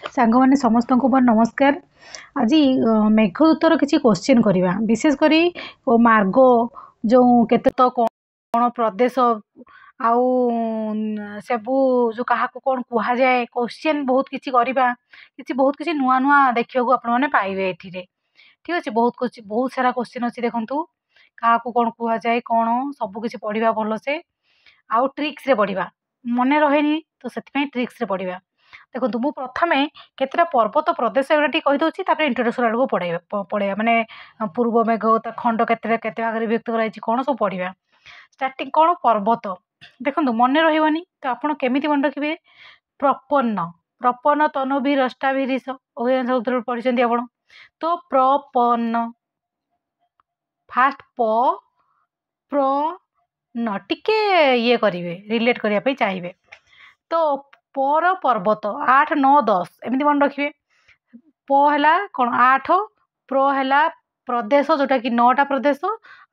सांग माने समस्त को मोर नमस्कार। आज मेघदूतर किसी क्वेश्चन करवा विशेष करी मार्ग जो केते तो कौन प्रदेश आउ सबू जो क्या कौन कह जाए क्वेश्चन बहुत किसी करवा किसी बहुत किसी नुआ नुआ देखा आपण मैंने पाइबे ये ठीक अच्छे बहुत सारा क्वेश्चन अच्छी देखूँ क्या कौन कह जाए कौन सबकि पढ़ा भलसे आउ ट्रिक्स रे पढ़ा मन रहे तो से ट्रिक्स रे पढ़ा देखो मु प्रथमे केतटा पर्वत प्रदेश एगुड़ा कहीदे इंट्रोडक्शन आड़ को पढ़ाइबा माने पूर्व मेघ खंड केते केते भाग विभक्त कराई कौन सब पढ़ा स्टार्टिंग कौन पर्वत देखो मन रही तो आपड़ केमी मन रखिए प्रपन्न प्रपन्न तनु रष्टा रिस पढ़ी आप तो प्रपन्न फास्ट प्र न टिके ये करेंगे रिलेट करने चाहिए तो पर पर्वत 8 9 10 एमती मन रखिए है कौन 8 प्र है प्रदेश जोटा कि 9टा प्रदेश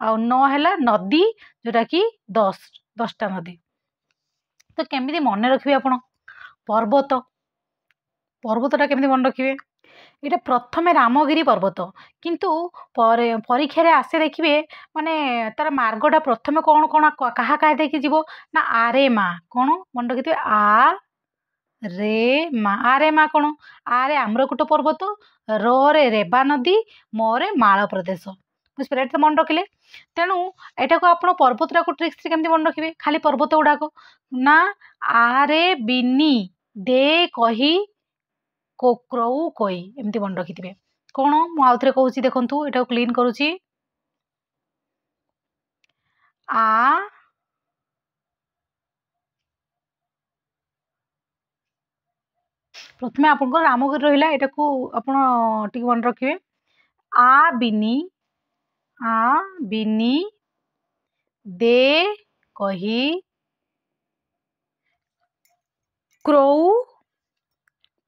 आ 9 है नदी जोटा कि 10टा नदी तो केमी मन रखिए आप पर्वत पर्वतटा केमी मन रखिए ये प्रथमे रामगिरी पर्वत किंतु परीक्षा रे आसे देखिए माने तार मार्गटा प्रथमे कौन कौन क्या क्या देखी जीव ना आरे माँ कौन मन रखिए आ रे माँ आरे माँ कौन आरे आम्रकूट पर्वत रे रेबा नदी मोरे माଳ प्रदेश बुझे तो मन रखिले तेणु यहाँ को आप पर्वतटा को ट्रिक्स केमती मन रखिए खाली पर्वत गुड़ाक ना आरे बिनी दे कही क्रौ कई एमती मन रखिथे कौन मुझे कहूँ देखूँ यहाँ क्लीन करुच्ची आ प्रथमे आप रामगिरी रहा यहाँ को आप मन रखिए आ बिनी दे कही क्रौ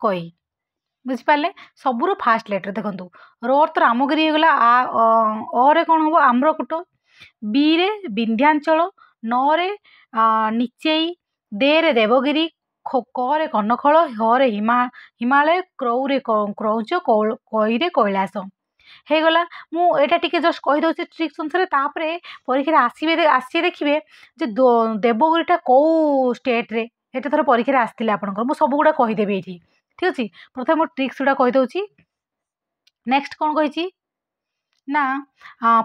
कई बुझिपारे सबूर फास्ट लेटर देखो रोर तो रामगिरी होगा अरे कौन हम आम्रकूट बी रे विंध्याचल न रे निचेई दे रे देवगिरी क रे कनखल ह रे हिमालय क्रौ रे क्रौच कई रे कैलास हो गला मुझा टी जस्ट कहीदे ट्रिक्स अनुसार परीक्षा आसी देखिए देवगिरीटा कौ स्टेट रे ये थोड़ा परीक्षा आसते आपंकर सब गुड़ा कहीदेवी ये ठीक अच्छे प्रथम मुझे ट्रिक्स गुड़ा कहीदे नेक्स्ट कौन कही ना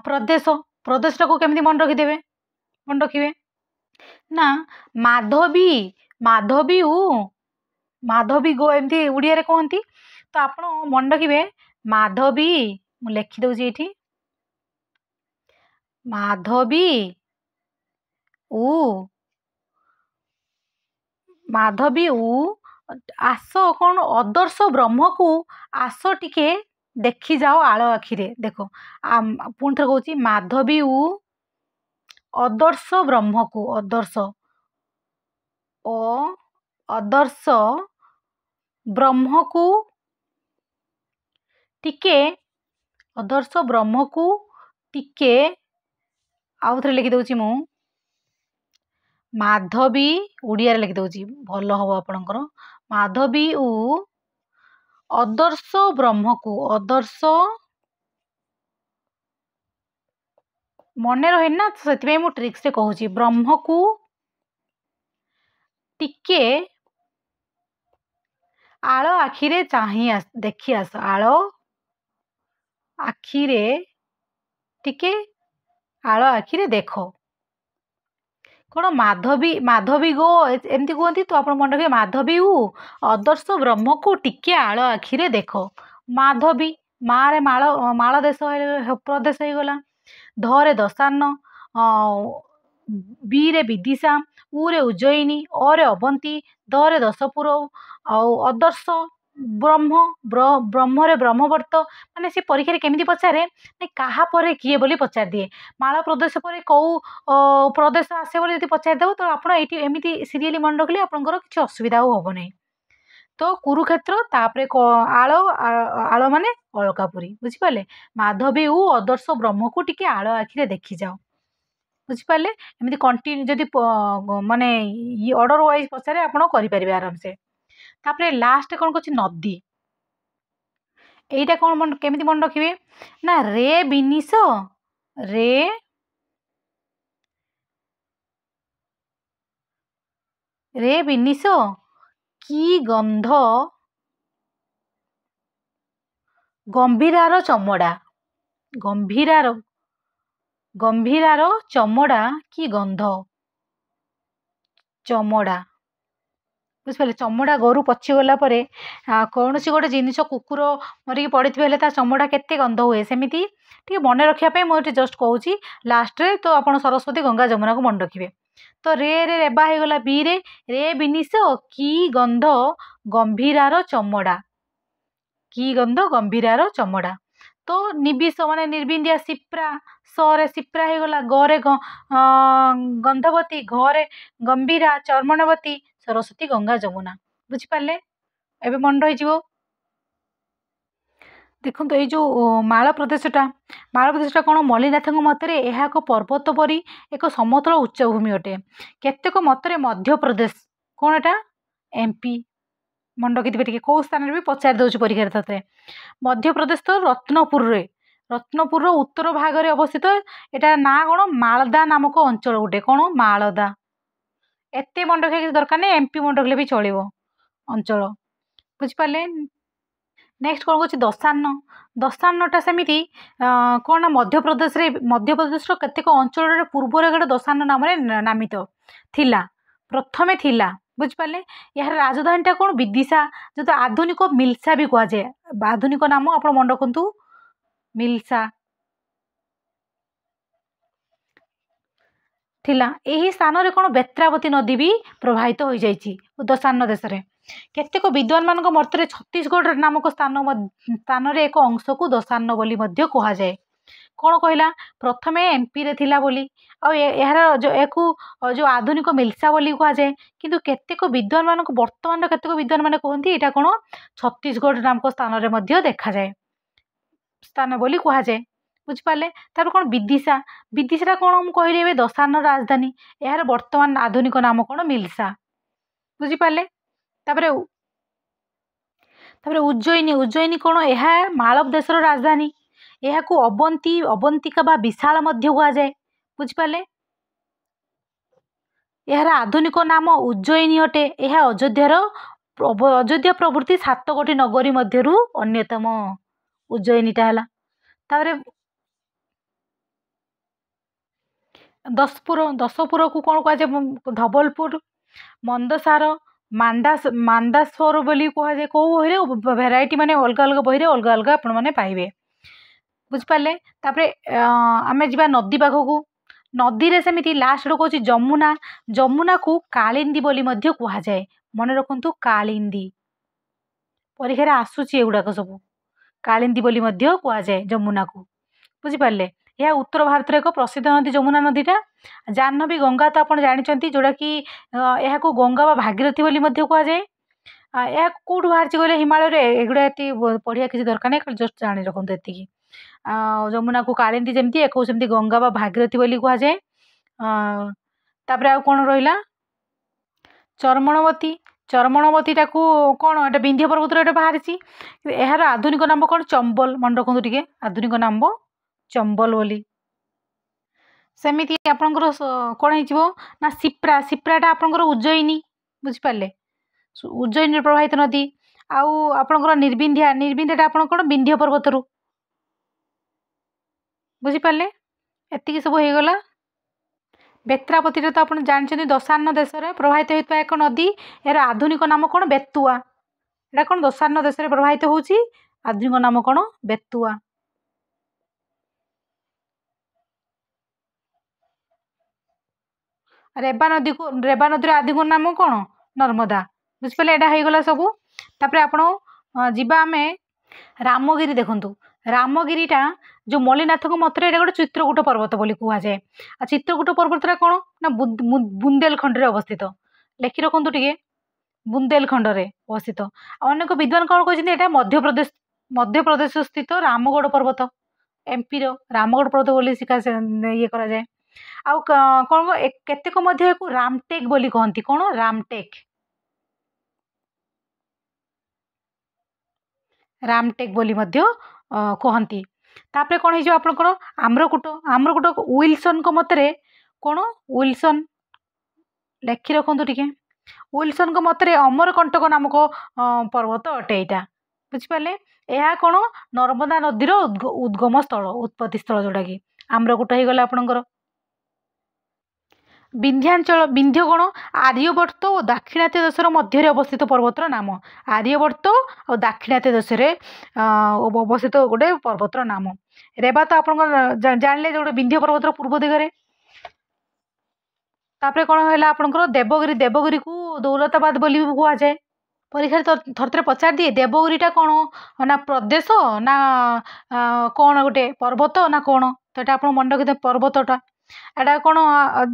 प्रदेश प्रदेशटा को केमती मन रखिदेवे मन रखिए ना माधवी माधवी माधवी गो एमती उड़िया कहती तो आप मन रखिए माधवी मु लिखिदे ये माधवी माधवी आस कौन आदर्श ब्रह्म को आस टिके देखी जाओ आल आखिरे देखो पुणी थे कहूँ माधवी आदर्श ब्रह्म को आदर्श आदर्श ब्रह्म को टिके आदर्श ब्रह्म को टिके आउ थे लिखिदे मु माधवी उड़िया लिखिदे भल हम आपणकर माधवी आदर्श ब्रह्म को आदर्श मन रहे ना से मु ट्रिक्स से कहूँ ब्रह्म को टिके आल आखिरे चाही देखी आस आल आखिरे टिके आल आखिरे देख कौन माधवी माधवी गो एमती कहती तो आप मन रखिए माधवी आदर्श ब्रह्म को टिके आल आखिरे देख माधवी मारे माଳ देश प्रदेश हो गला धरे दशान्न बी रे विदिशा उ रे उज्जयिनी अरे अवंती दरे दशपुर आदर्श ब्रह्म ब्रह्म रे ब्रह्मवर्त माने से परीक्षा केमिति पचारे कहा पर किए बोली पचार दिए माଳ प्रदेश पर कौ प्रदेश आसे बोली यदि पचार देव तो आप एमती सीरियली मन रखिले आपंकर किसी असुविधा हम नहीं तो कुरुक्षेत्र तापरे आल आल माने अलकापुरी बुझिपारे माधवी आदर्श ब्रह्म को टिके आल आखिरे देखी जाओ बुझिपारे एमती कंटिन्यू जदि माने ऑर्डर वाइज पचारे आप करें आराम से तापरे लास्ट कौन कह नदी এইটা कौन केमिति मन रखिए ना रे बिनिस रे रे बिनिस कि गंध गंभीरार चमड़ा गंभीरार गंभीरार चमड़ा कि गंध चमड़ा बुझिपारे चमड़ा गोरु पचिगला कौन सी गोटे जिनिस कुकुर मरिक पड़ी ता चमड़ा केते गंध हुए सेमिति टी मन रखापी मुझे जस्ट कहूँ लास्ट रे तो आप सरस्वती गंगा जमुना को मन रखिए तो रे रेबा हो गला बी रे बिनिस कि गंध गंभीरार चमड़ा कि गंध गंभीरार चमड़ा तो निबिष माने निर्बिंदिया सिप्रा सरे सिप्रा हो गला गरे गंधवती घरे गंभीरा चर्मणवती सरस्वती गंगा जमुना बुझिपारे एबे मन रही देखो ये जो माଳ प्रदेशटा कौन मल्लिनाथ मतरे यह एक पर्वत परी एक समतल उच्चभूमि अटे केतेक मतरे मध्य प्रदेश कौन एटा एमपी मन रखिथे कौ स्थान भी पचार दौर परीक्षा तथे मध्य प्रदेश तो रत्नपुर उत्तर भाग में अवस्थित एटा ना कौन मालदा नामक अंचल गोटे कौन मालदा एत मन रखा दरकार नहीं एमपी मन रखिले भी चलो अंचल बुझिपारे नेक्स्ट कौन कह दशान्न दशान्नटा सेमती कौन ना मध्यप्रदेश केतेक अंचल पूर्वर गोटे दशान्न नाम नामित थिला प्रथमे थिला बुझिपारे यार राजधानीटा कौन विदिशा जो तो आधुनिक मिल्सा भी कहुए आधुनिक नाम आप मन रखु मिल्सा थिला यही स्थान रे कौन बेत्रावती नदी भी प्रवाहित हो जाइए दशान्न देश में केतेक विद्वान मान मतरे छत्तीसगढ़ नामक स्थान रे एक अंश को दशान्न बोली कह जाए कौन कहला प्रथमे एमपी रे थिला बोली यार जो आधुनिक मिल्सा बोली कह जाए किंतु केतेक विद्वान मान वर्तमान केतेक विद्वान मान कहते यहाँ कौन छत्तीसगढ़ नामक स्थान रे देखा जाए स्थान बोली कह जाए बुझिपारे तापर कौन विदिशा विदिशा कौन कहली दशान्न राजधानी यार वर्तमान आधुनिक नाम कौन मिल्सा बुझिपारे तापर उज्जयिनी कौन यह मालव देशर राजधानी यह अवंतिका बा विशाल कह जाए बुझिपारे यार आधुनिक नाम उज्जयिनी अटे यह अयोध्या प्रभृति 7 गोटी नगरी मध्यरु अन्यतम उज्जयिनीटा है तापर दशपुर को कौन कह जाए धवलपुर मंदसार मांदास्वर बोली कह जाए कौ बही भेराइटी माने अलग अलग बही अलग अलग आपण मैंने पाइबे बुझिपारे तापर आमे जीवा नदी पाखक नदी रे सेमिति लास्ट रो कहूँ जमुना को कालिंदी बोली कह जाए मन रखु कालिंदी परीक्षा आसूची एगुड़ाक सब कालिंदी बोली कह जाए जमुना को बुझिपारे यह उत्तर भारत एक प्रसिद्ध नदी जमुना नदीटा जाह्नवी गंगा तो आप जानते जोड़ा कि यह को गंगा बा भागीरथी बोली कह जाए यह कौटू बाहर कहले हिमालय एगुड़ा ये पढ़िया किसी दरकार नहीं जस्ट जाणी रखते एति जमुना को कालिंदी जमती एक सेमती गंगा बा भागीरथी बोली कह जाए तापर आ कौन रहा चर्मणवतीटा को कौन एटा विंध्य पर्वत बाहरी यार आधुनिक नाम कौन चंबल मन रखु टे आधुनिक नाम चंबल बोली सेमिति आपणकर कौन हो ना सिप्राटा आपणकर उज्जयिनी बुझिपारे उज्जयिनी प्रवाहित नदी आउ आपणकर निर्बिंध्याटा आपण कौन विंध्य पर्वत बुझिपारे एतिक सब हो गला बेत्रावती तो आप जानते दशान्न देश में प्रवाहित होता एक नदी यार आधुनिक नाम कौन बेतुआ यहाँ कौन दशान्न देश में प्रवाहित होची आधुनिक नाम कौन बेतुआ रेबा नदी आधुनिक नाम कौन नर्मदा बुझिपारे यहाँ हो गला सब तापर आपण जीवा आमे रामगिरी देखु रामगिरीटा जो मल्लिनाथ मतरे गोटे चित्रकूट पर्वत बोली कह जाए आ चित्रकूट पर्वतटा कौन ना बुंदेलखंड रे अवस्थित लिखि रखु टे बुंदेलखंड रे अवस्थित अनेक विद्वान कौन कहते मध्यप्रदेश स्थित रामगढ़ पर्वत एमपी रामगढ़ पर्वत बोली शिखा ये करा जाए आउ कौन केतेक रामटेक बोली कहती कौन रामटेक रामटेक बोली मध्य कहती। तापर कौन हो आपंकर आम्रकूट आम्रकूट विल्सन मतरे कौन विल्सन लेखि रखु टे विल्सन मतरे अमरकंटक नामक पर्वत अटे यहाँ बुझिपारे। यह कौन नर्मदा नदीर उद्गम स्थल उत्पत्ति स्थल जोटा कि आम्रकूट हो गला आपणकर। विंध्याचल विंध्य कौन आर्यवर्त और दाक्षिणात्य देशर मध्य अवस्थित पर्वतर नाम। आर्यवर्त और दाक्षिणात्य देश अवस्थित गोटे पर्वतर नाम। रेवा तो आप जानले जो विंध्य पर्वतर पूर्व दिगरे। तापर कौन है आपंकर देवगिरी देवगिरी को दौलताबाद बोली भी कह जाए। परीक्षा थर थे पचार दिए देवगिरीटा कौन ना प्रदेश ना कौन गोटे पर्वत ना कौन तो ये आप मन रखिए पर्वतटा एटा कौन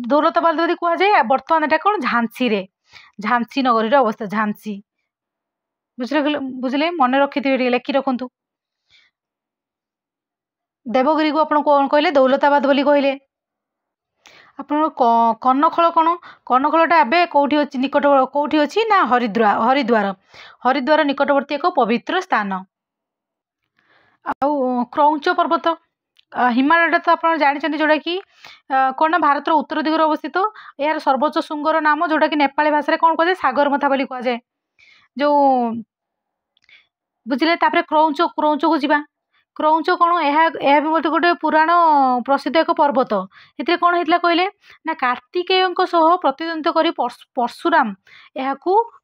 दौलताबाद यदि कह जाए बर्तमान एटा कौन झांसी रे झांसी नगरी अवस्था झांसी बुझले बुझले मन रखिथे लेखि रखु। देवगिरी को आप कौन कहले दौलताबाद बोली कहले। आप कनखल कौन कनखलटा एवं कौटी अच्छी निकट कौटी अच्छी ना हरिद्वार हरिद्वार हरिद्वार निकटवर्ती एक पवित्र स्थान। आउ क्रौंच पर्वत हिमालय तो आप जानते जोटा कि कौन ना भारत उत्तर दिगरे अवस्थित यार सर्वोच्च शृंगर नाम जोटा कि नेपाली भाषा कौन कह सागरमाथा बोली कह जाए जो बुझे। तापर क्रौंच क्रौंच को जीवा क्रौंच कौन यह भी मत गोटे पुराण प्रसिद्ध एक पर्वत ए कौन होता कहले ना कार्तिकेय प्रतिद्वंद्विता कर परशुराम यहाँ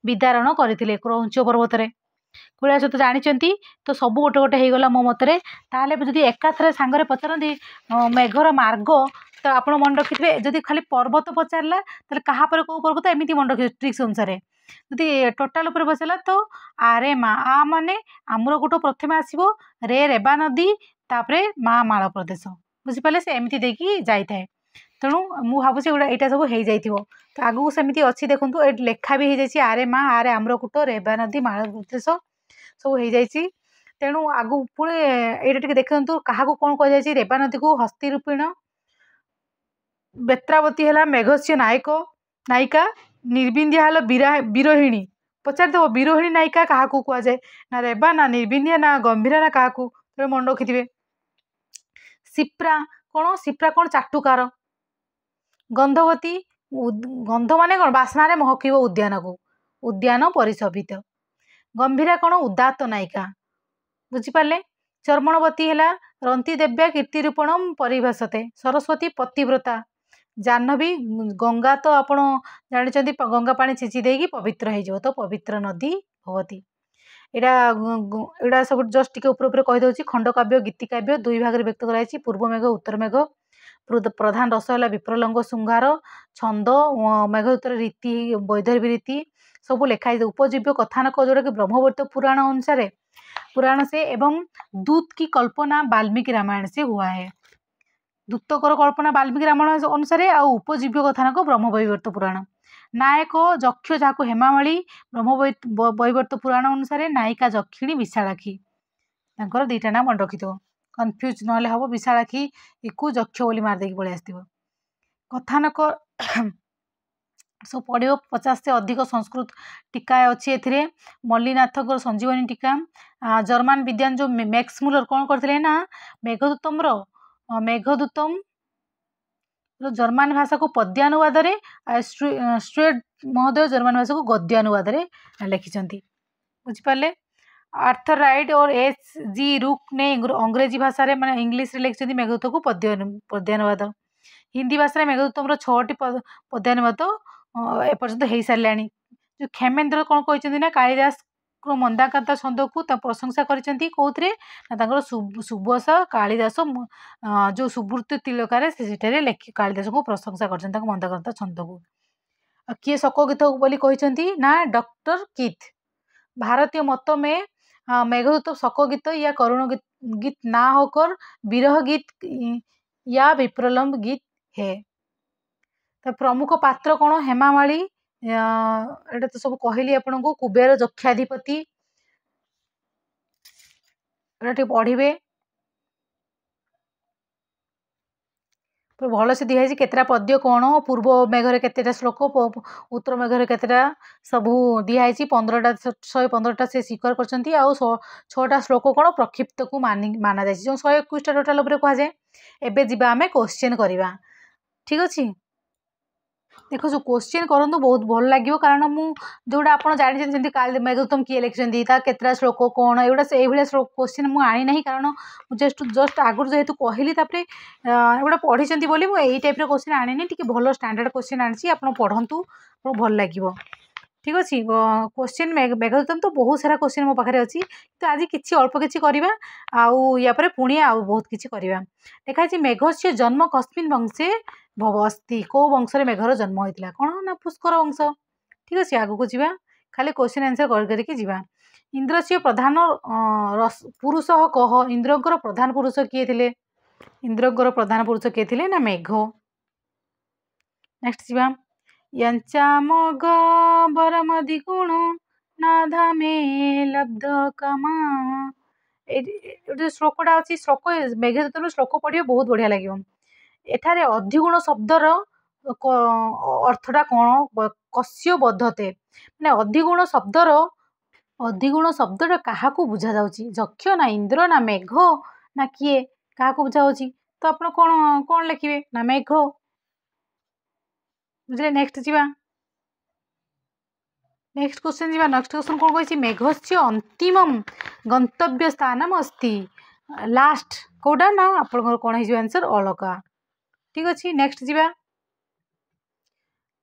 विदारण करते क्रौंच पर्वत रे कुलिया तो जानते तो सब गोटे गोटे हो गला मो मतरे। ताले जदि एकाथरे सांगरे पचारती मेघर मार्ग तो आप मन रखिथे जदि खाली पर्वत पचारा तो क्या कौ पर्वत एमती मन रखिए ट्रिक्स अनुसार जदि टोटाल उपर पचारा तो आरे माँ आ माने आम्रकूट प्रथम आसो रे रेवा नदी तापरे माँ माल प्रदेश बुझिपारे से एमती देकी जाए। तेणु मु भावुँ यहाँ सब हो जाइए तो आगू सेमती अच्छी देखूँ ये लेखा भी हो जाए आरे माँ आरे आम्रकूट रेवा नदी माल प्रदेश सब हो जाइए। तेणु आगू पुणी ये देखते क्या कौन कह जाए रेवा नदी को हस्ती रूपीण बेत्रावती है मेघस्य नायक नायिका निर्बिंदिया है विरोहिणी पचार देव विरोहिणी नायिका क्या कह जाए ना रेवा ना निर्बिंदिया ना गंभीरा ना क्या मन रखिथे। सिप्रा कौन सिप्रा कौन चाटुकार गंधवती गंध मान कौन बास्नारे महकिब उद्यान को उद्यान परिशोभित। गंभीरा कौन उदात्त नायिका बुझिपारे। चर्मणवती है रंती देव्या कीर्तिरूपण परिभाषते। सरस्वती पतिव्रता जाह्नवी गंगा तो आप जानते गंगा पानी छिंची देगी पवित्र हो तो पवित्र नदी भवती। यहाँ सब जस्ट टिके ऊपर कहीदे खंडकाव्य गीतिकाव्य दुई भाग व्यक्त कराई पूर्व मेघ उत्तर मेघ प्रधान रस है विप्रलंग शुंगार छंद मेघदूतर रीति वैदर्भी रीति सब लिखाई उपजीव्य कथानक जोटा कि ब्रह्मवैवर्त पुराण अनुसार पुराण से एवं दूत की कल्पना वाल्मीकि रामायण से हुआ है। दूतकर कल्पना वाल्मीकि रामायण अनुसार आ उपजीव्य कथानक ब्रह्मवैवर्त पुराण। नायक जक्ष जहाँ हेमामाली ब्रह्मवैवर्त पुराण अनुसार नायिका जक्षिणी विशालाक्षी दीटा ना मन रखि कन्फ्यूज ना हम विशालाक्षी को जक्ष बोली मारदेकी पलि आसो कथानक सब पढ़ो 50 से अधिक संस्कृत टीका अच्छी ए मल्लीनाथ संजीवनी टीका जर्मान विद्वान जो मैक्स मुलर कौन करते ना मेघदूतम जर्मान भाषा को पद्यानुवाद स्टुअर्ट महोदय जर्मान भाषा को गद्यानुवाद लिखिं बुझिपारे। आर्थर राइट और एच.जी. रुक ने अंग्रेजी भाषा माने इंग्लिश रे लिखिं मेघदूत को पद्यानुवाद। हिंदी भाषा मेघदूतम 6टी पद्यानुवाद एपर्यंत हो सारे। जो खेमेन्द्र कौन कहते ना कालिदास मंदाकांता छंद को प्रशंसा करते कौथे ना सुबस कालिदास जो सुवृत्ति तिलकार से लेखि कालिदास को प्रशंसा कर मंदाकांता छंद को। किए शोक गीत बोली कहते ना डॉक्टर कीथ। भारतीय मत में मेघदूत शोक गीत या करुण गीत ना होकर विरह गीत या विप्रलंब गीत है। तो प्रमुख पात्र कौन हेमामाली एटा तो सब कहली आपन को कुबेर जक्षाधिपति पढ़े। भलसे दिखाई केतेटा पद्य कौन पूर्व मेघरे केतेटा श्लोक उत्तर मेघरे केतेटा सबू दिखाई 15टा 115टा से स्वीकार करछंती आउ 6टा श्लोक कौन प्रक्षिप्त को माना जाए जो 121टा टोटाल उपरे कहा जाए। एबे जिबा आमे क्वेश्चन करबा ठीक अछि। देखो जो क्वेश्चन करंतु बहुत भल लगे कारण मु जोड़ा आप जानते काल मेघदूतम किए लिखिं केतटा श्लोक कौन एगुड़ा से क्वेश्चन मुझे आनी ना कारण जस्ट आगुरी जेहेतु कहली एगुड़ा पढ़ी बोली मुझे टाइप क्वेश्चन आनी टी भल स्टैंडर्ड क्वेश्चन आनी आप पढ़ंतु भल लगे ठीक अच्छे। क्वेश्चन मेघदूतम तो बहुत सारा क्वेश्चन मो पाखे अच्छी तो आज किसी अल्प किसी करवा या पुणी आउ बहुत किसी करवा। देखा मेघस्य जन्म कस्मिन् वंशे भवस्ती को वंश मेघर जन्म होता कौन ना पुष्कर वंश ठीक अच्छे। आगू को जीवा खाली क्वेश्चन आंसर करके जीवा। इंद्र से प्रधान पुरुष कह इंद्रंकर प्रधान पुरुष किए थे इंद्रंकर प्रधान पुरुष किए थे ना मेघ। नेक्स्ट जीवा यंचामग बरमदि गुण नाधा मे लब्ध कमा श्लोकटा अच्छी श्लोक मेघदूतम श्लोक पढ़िए बहुत बढ़िया लगे। एठारे अधिगुण शब्दर अर्थटा कौन कस्य बद्धते माने अधिगुण शब्दटा क्या बुझा जाउची यक्ष ना इंद्र ना मेघ ना किए क्या बुझा जाउची तो आप कौन कौन लिखिए ना मेघ बुझे। नेक्स्ट जीवा नेक्स्ट क्वेश्चन जीवा। नेक्स्ट क्वेश्चन कौन कही मेघस्य अंतिम गंतव्य स्थानम अस्ति लास्ट कौटा ना आप कौन हो आंसर अलका ठीक अच्छे। नेक्स्ट जीवा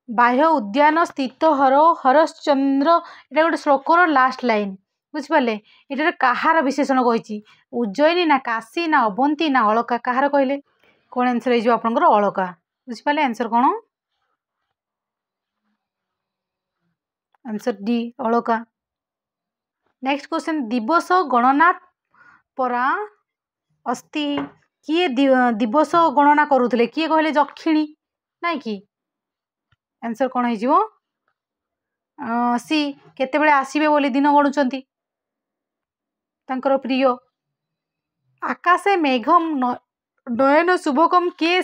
बाह्य उद्यान स्थित हरश्चंद्र ये गोटे श्लोकर लास्ट लाइन बुझिपारे ये कहार विशेषण कही उज्जयिनी ना काशी ना अवंती ना अलका कहार कहले कौन आंसर हो अलका बुझिपारे आंसर कौन answer D Alka. Next question दिवस गणना परा अस्ति किए दिवस गणना करुले किए कहले जक्षिणी नाई कि आंसर कौन हो सी केतेबेले आसीबे बोली दिन गणुचंती तांकर प्रिय। आकाशे मेघम नयन शुभकम किए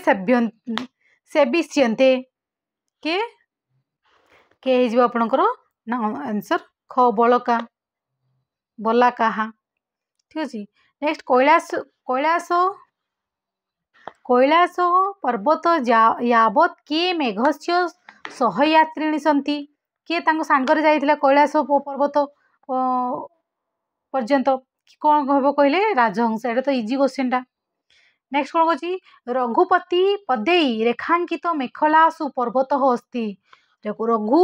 सेविष्यन्ते के हो आपणकर ना आंसर ख बलका बला कहा ठीक अच्छे। नेक्स्ट कैलास पर्वत यावत किए मेघस्य सहयात्रिणी सन्ति किए सांगरे जाइथिला कैलास पर्वत पर्यंत कौन हम कहले राजहंस एटा तो इजी क्वेश्चन टा। नेक्स्ट कौन कह रघुपति पदई रेखांकित मेखलासु पर्वत अस्ति रघु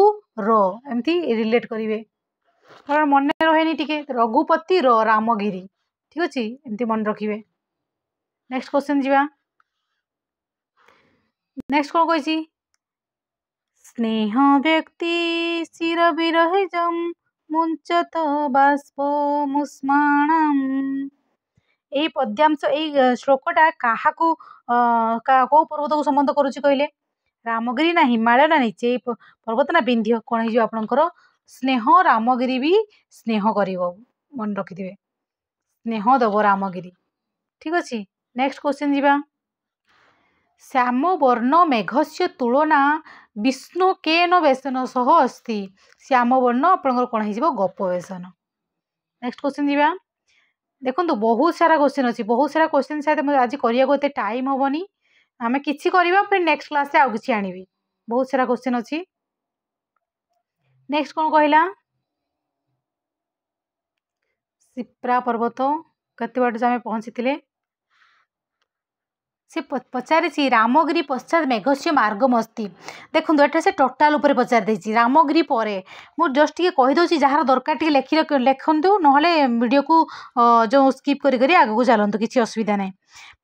एमती रिलेट करेंगे कारण मन रहे टी रघुपति रामगिरी ठीक अच्छे एमती मन रखिए। नेक्स्ट क्वेश्चन जीवा। नेक्स्ट कौन कही स्नेह व्यक्ति शिर विरहिजम मुंचत बाष्प मुस्माणम यही पद्यांश यही श्लोकटा क्या कौ पर्वत को संबंध करुच्ची कहले रामगिरी ना हिमालय ना नीचे पर्वत ना विंध्य कौन हो आपणकर स्नेह रामगिरी भी स्नेह कर मन रखिथे स्नेह दब रामगिरी ठीक अच्छे। नेक्स्ट क्वेश्चन जीवा श्याम वर्ण मेघस्य तुलना विष्णु केन वेशन सह अस्ति श्याम वर्ण आपणकर कौन हो गप वेशन। नेक्स्ट क्वेश्चन जीवा देखो बहुत सारा क्वेश्चन अच्छी बहुत सारा क्वेश्चन शायद आज करते टाइम हेनी आम कि फिर नेक्स्ट क्लास आउ कि आनी बहुत सारा क्वेश्चन अच्छी। नेक्स्ट कौन कहला शिप्रा पर्वत कते बाट आम पहुँची से पचारि रामगिरी पश्चात मेघस्य मार्गमस्ति देखो एटा से टोटाल उपर पचार देछि रामगिरी परे मु जस्ट टिके कहि दोछि जहार दरकार टिके लिखंतु नहले वीडियो को जो स्किप करी आगु को चलंतु किछि असुविधा नै।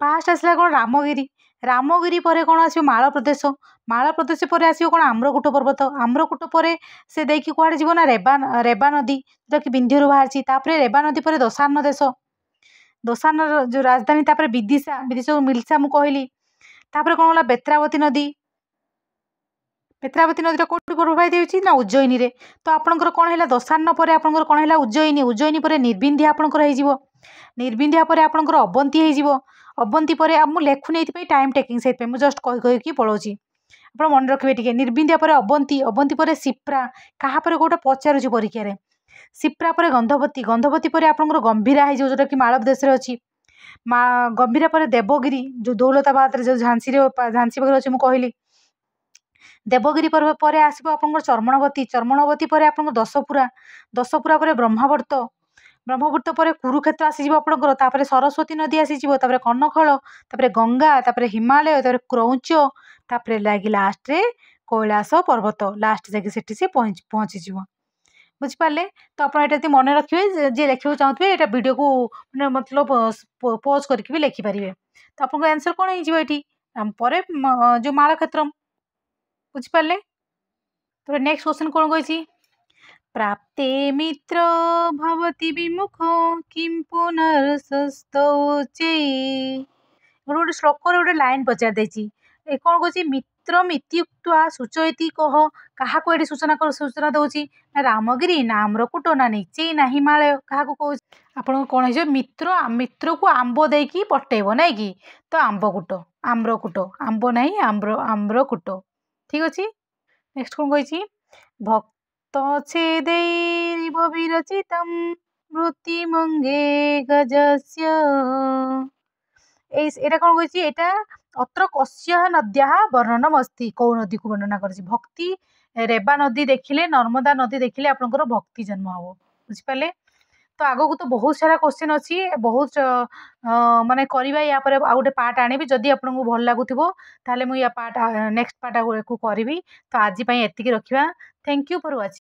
फास्ट आसला कोन रामगिरी रामगिरी परे कोन आसीबो माଳ प्रदेश पर आसीबो कोन आम्रकूट पर्वत आम्रकूट परे से देकी कुआडे जीवो ना रेबा नदी जो कि विंध्यरु बाहरछि तापरे रेबा नदी परे दशार्ण देश दशार्ण जो राजधानी तापरे विदिशा विदिशा मिलसा मु कहली तापरे कोन होला बेत्रावती नदी कौटी प्रभावित होती ना उज्जयिनी रे तो आपणकर कौन है दशार्ण पर आपणकर कौन है उज्जयिनी उज्जयिनी पर निर्बिंध्या आपणकर हो निर्बिंध्या पर आपणकर अवंती हो ଅବନ୍ତୀ ପରେ ମୁଁ ଲେଖୁନି ଏଇଥିପାଇଁ ଟାଇମ୍ ଟେକିଂ, ସେଇଥିପାଇଁ ମୁଁ ଜଷ୍ଟ କହିକି ପଳାଉଛି, ଆପଣ ମନେ ରଖିବେ ଟିକେ। ନିର୍ବିନ୍ଦିଆ ପରେ ଅବନ୍ତୀ, ଅବନ୍ତୀ ପରେ ଶିପ୍ରା, କାହା ପରେ କୋଉଟା ପଚାରୁଛି ପରୀକ୍ଷାରେ। ଶିପ୍ରା ପରେ ଗନ୍ଧବତୀ, ଗନ୍ଧବତୀ ପରେ ଆପଣଙ୍କର ଗମ୍ଭୀରା ହେଇଯିବ, ଯୋଉଟାକି ମାଳବ ଦେଶରେ ଅଛି। ଗମ୍ଭୀରା ପରେ ଦେବଗିରି, ଯୋଉ ଦୌଲତାବାଦରେ, ଯୋଉ ଝାନ୍ସୀ ପାଖରେ ଅଛି ମୁଁ କହିଲି। ଦେବଗିରି ପରେ ଆସିବ ଆପଣଙ୍କର ଚର୍ମଣବତୀ, ଚର୍ମଣବତୀ ପରେ ଆପଣଙ୍କର ଦଶପୁରା, ଦଶପୁରା ପରେ ବ୍ରହ୍ମାବର୍ତ୍ତ, ବ୍ରହ୍ମପୁତ୍ର ପରେ କୁରୁକ୍ଷେତ୍ର ଆସିଯିବ ଆପଣଙ୍କର, ତାପରେ ସରସ୍ୱତୀ ନଦୀ ଆସିଯିବ, ତାପରେ କନଖଳ, ତାପରେ ଗଙ୍ଗା, ତାପରେ ହିମାଳୟ, ତାପରେ କ୍ରୌଞ୍ଚ, ତାପରେ ଲାଗି ଲାଷ୍ଟରେ କୈଳାସ ପର୍ବତ, ଲାଷ୍ଟ ଯାଇକି ସେଠି ସେ ପହଞ୍ଚିଯିବ। ବୁଝିପାରିଲେ? ତ ଆପଣ ଏଇଟା ଯଦି ମନେ ରଖିବେ, ଯିଏ ଲେଖିବାକୁ ଚାହୁଁଥିବେ ଏଇଟା ଭିଡ଼ିଓକୁ ମାନେ ମତଲବ ପଜ୍ କରିକି ବି ଲେଖିପାରିବେ। ତ ଆପଣଙ୍କ ଆନ୍ସର କ'ଣ ହେଇଯିବ ଏଠି ପରେ ଯେଉଁ ମାଳକ୍ଷେତ୍ରମ୍। ବୁଝିପାରିଲେ? ତାପରେ ନେକ୍ସଟ କ୍ୱେଶ୍ଚନ କ'ଣ କହିଛି, ପ୍ରାପ୍ତେ ମିତ୍ର ଭବତି ବିମୁଖ କିಂ ପୁନର୍ସସ୍ତୌଚୈ। ଗୋଟେ ଶ୍ଲୋକରେ ଗୋଟେ ଲାଇନ ପଚାରି ଦେଇଛି, ଏ କ'ଣ କହୁଛି, ମିତ୍ର ମିତ୍ୟୁକ୍ତ୍ୱା ସୂଚୟତି କହ, କାହାକୁ ଏଠି ସୂଚନା ଦଉଛି, ନା ରାମଗିରି, ନା ଆମ୍ରକୁଟ, ନା ନିଚେଇ, ନା ହିମାଳୟ, କାହାକୁ କହୁଛି। ଆପଣଙ୍କୁ କ'ଣ ହେଇଯିବ, ମିତ୍ରକୁ ଆମ୍ବ ଦେଇକି ପଟେଇବ ନାଇଁ କି, ତ ଆମ୍ବକୁଟ, ଆମ୍ରକୁଟ, ଆମ୍ବ ନାହିଁ ଆମ୍ରକୁଟ। ଠିକ ଅଛି। ନେକ୍ସଟ କ'ଣ କହିଛି, ଭକ୍ତ ଛେदैରିବ ବିରଚିତମ୍ ମୃତ୍ୟୁମଙ୍ଗେ ଗଜସ୍ୟ। ଏଇଟା କ'ଣ କହିଛି, ଏଇଟା ଅତ୍ର କସ୍ୟ ନଦ୍ୟାଃ ବର୍ଣ୍ଣନମସ୍ତି, କୋଉ ନଦୀକୁ ବର୍ଣ୍ଣନା କରିଛି, ଭକ୍ତି ରେବା ନଦୀ ଦେଖିଲେ, ନର୍ମଦା ନଦୀ ଦେଖିଲେ ଆପଣଙ୍କର ଭକ୍ତି ଜନ୍ମ ହବ। ବୁଝିପାରିଲେ? ତ ଆଗକୁ ତ ବହୁତ ସାରା କ୍ୱେଶ୍ଚିନ୍ ଅଛି, ବହୁତ ମାନେ କରିବା, ୟା ପରେ ଆଉ ଗୋଟେ ପାର୍ଟ ଆଣିବି, ଯଦି ଆପଣଙ୍କୁ ଭଲ ଲାଗୁଥିବ ତାହେଲେ ମୁଁ ୟା ପାର୍ଟ ନେକ୍ସଟ ପାର୍ଟକୁ କରିବି। ତ ଆଜି ପାଇଁ ଏତିକି ରଖିବା। Thank you for watching.